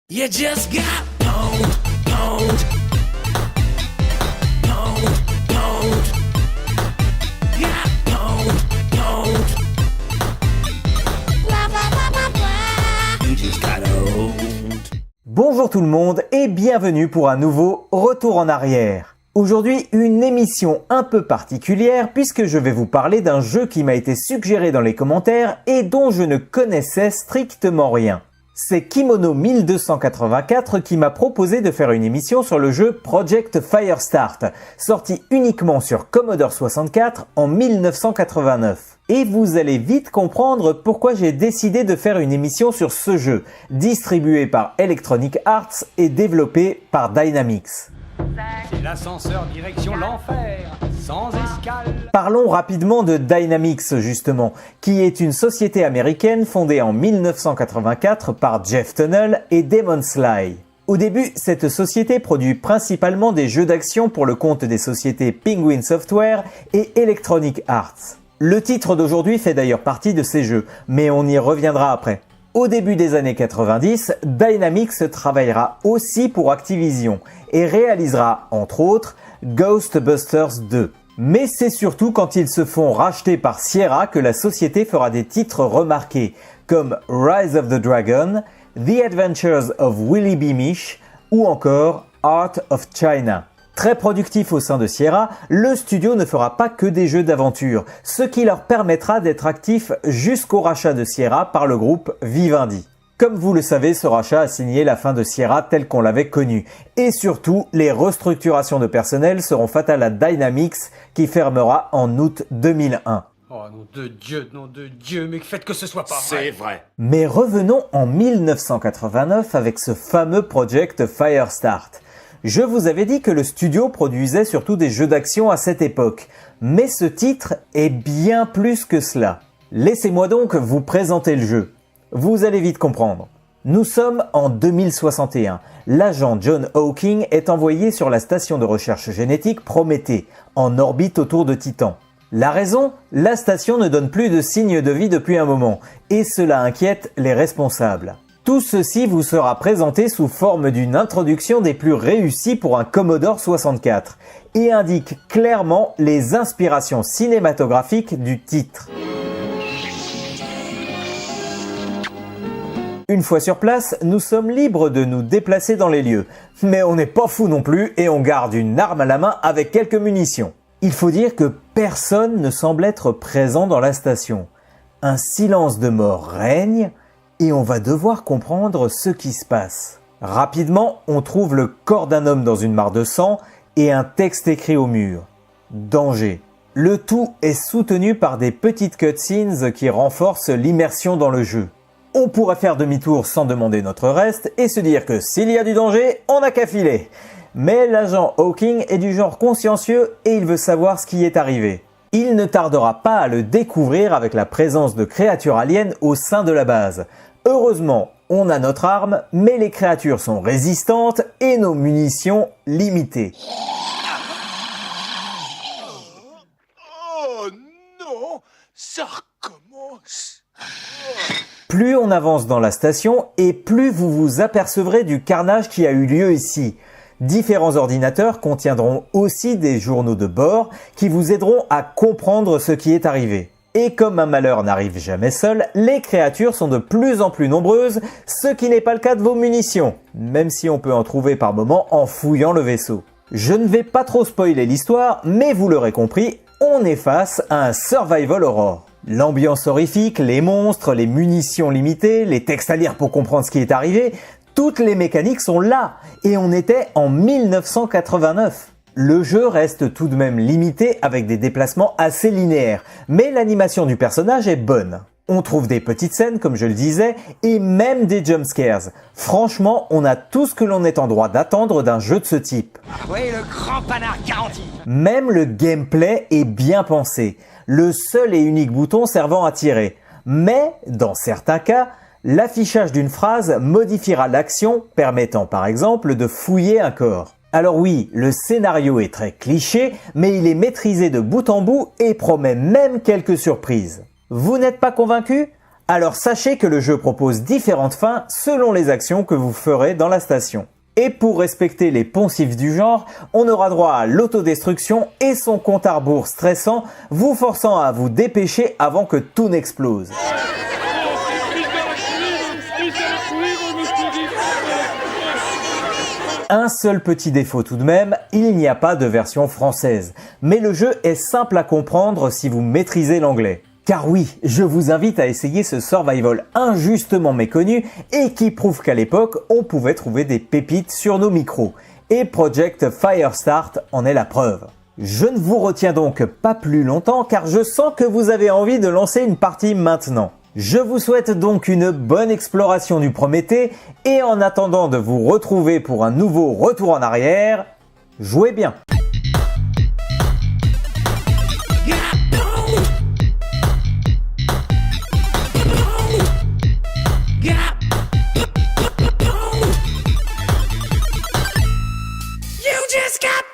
You just got pwned, pwned, pwned, pwned. Got pwned, pwned. Blah, blah, blah, blah, blah. You just got owned. Bonjour tout le monde et bienvenue pour un nouveau Retour en arrière. Aujourd'hui, une émission un peu particulière puisque je vais vous parler d'un jeu qui m'a été suggéré dans les commentaires et dont je ne connaissais strictement rien. C'est Kimono 1284 qui m'a proposé de faire une émission sur le jeu Project Firestart, sorti uniquement sur Commodore 64 en 1989. Et vous allez vite comprendre pourquoi j'ai décidé de faire une émission sur ce jeu, distribué par Electronic Arts et développé par Dynamix. C'est l'ascenseur direction l'enfer, sans escale. Parlons rapidement de Dynamix justement, qui est une société américaine fondée en 1984 par Jeff Tunnell et Damon Sly. Au début, cette société produit principalement des jeux d'action pour le compte des sociétés Penguin Software et Electronic Arts. Le titre d'aujourd'hui fait d'ailleurs partie de ces jeux, mais on y reviendra après. Au début des années 90, Dynamix travaillera aussi pour Activision et réalisera, entre autres, Ghostbusters 2. Mais c'est surtout quand ils se font racheter par Sierra que la société fera des titres remarqués, comme Rise of the Dragon, The Adventures of Willy B. Mish ou encore Art of China. Très productif au sein de Sierra, le studio ne fera pas que des jeux d'aventure, ce qui leur permettra d'être actifs jusqu'au rachat de Sierra par le groupe Vivendi. Comme vous le savez, ce rachat a signé la fin de Sierra telle qu'on l'avait connue. Et surtout, les restructurations de personnel seront fatales à Dynamix qui fermera en août 2001. Oh nom de Dieu, mais faites que ce soit pas vrai. C'est vrai. Mais revenons en 1989 avec ce fameux Project Firestart. Je vous avais dit que le studio produisait surtout des jeux d'action à cette époque, mais ce titre est bien plus que cela. Laissez-moi donc vous présenter le jeu. Vous allez vite comprendre. Nous sommes en 2061. L'agent John Hawking est envoyé sur la station de recherche génétique Prométhée, en orbite autour de Titan. La raison ? La station ne donne plus de signes de vie depuis un moment, et cela inquiète les responsables. Tout ceci vous sera présenté sous forme d'une introduction des plus réussies pour un Commodore 64 et indique clairement les inspirations cinématographiques du titre. Une fois sur place, nous sommes libres de nous déplacer dans les lieux, mais on n'est pas fou non plus et on garde une arme à la main avec quelques munitions. Il faut dire que personne ne semble être présent dans la station. Un silence de mort règne et on va devoir comprendre ce qui se passe. Rapidement, on trouve le corps d'un homme dans une mare de sang et un texte écrit au mur. Danger. Le tout est soutenu par des petites cutscenes qui renforcent l'immersion dans le jeu. On pourrait faire demi-tour sans demander notre reste et se dire que s'il y a du danger, on n'a qu'à filer. Mais l'agent Hawking est du genre consciencieux et il veut savoir ce qui est arrivé. Il ne tardera pas à le découvrir avec la présence de créatures aliens au sein de la base. Heureusement, on a notre arme, mais les créatures sont résistantes et nos munitions limitées. Oh non, ça recommence. Plus on avance dans la station et plus vous vous apercevrez du carnage qui a eu lieu ici. Différents ordinateurs contiendront aussi des journaux de bord qui vous aideront à comprendre ce qui est arrivé. Et comme un malheur n'arrive jamais seul, les créatures sont de plus en plus nombreuses, ce qui n'est pas le cas de vos munitions, même si on peut en trouver par moments en fouillant le vaisseau. Je ne vais pas trop spoiler l'histoire, mais vous l'aurez compris, on est face à un survival horror. L'ambiance horrifique, les monstres, les munitions limitées, les textes à lire pour comprendre ce qui est arrivé, toutes les mécaniques sont là, et on était en 1989. Le jeu reste tout de même limité avec des déplacements assez linéaires, mais l'animation du personnage est bonne. On trouve des petites scènes, comme je le disais, et même des jumpscares. Franchement, on a tout ce que l'on est en droit d'attendre d'un jeu de ce type. Oui, le grand panard garanti. Même le gameplay est bien pensé, le seul et unique bouton servant à tirer. Mais, dans certains cas, l'affichage d'une phrase modifiera l'action, permettant par exemple de fouiller un corps. Alors oui, le scénario est très cliché, mais il est maîtrisé de bout en bout et promet même quelques surprises. Vous n'êtes pas convaincu ? Alors sachez que le jeu propose différentes fins selon les actions que vous ferez dans la station. Et pour respecter les poncifs du genre, on aura droit à l'autodestruction et son compte à rebours stressant, vous forçant à vous dépêcher avant que tout n'explose. Un seul petit défaut tout de même, il n'y a pas de version française. Mais le jeu est simple à comprendre si vous maîtrisez l'anglais. Car oui, je vous invite à essayer ce survival injustement méconnu et qui prouve qu'à l'époque, on pouvait trouver des pépites sur nos micros. Et Project Firestart en est la preuve. Je ne vous retiens donc pas plus longtemps car je sens que vous avez envie de lancer une partie maintenant. Je vous souhaite donc une bonne exploration du Prométhée et en attendant de vous retrouver pour un nouveau retour en arrière, jouez bien! You just got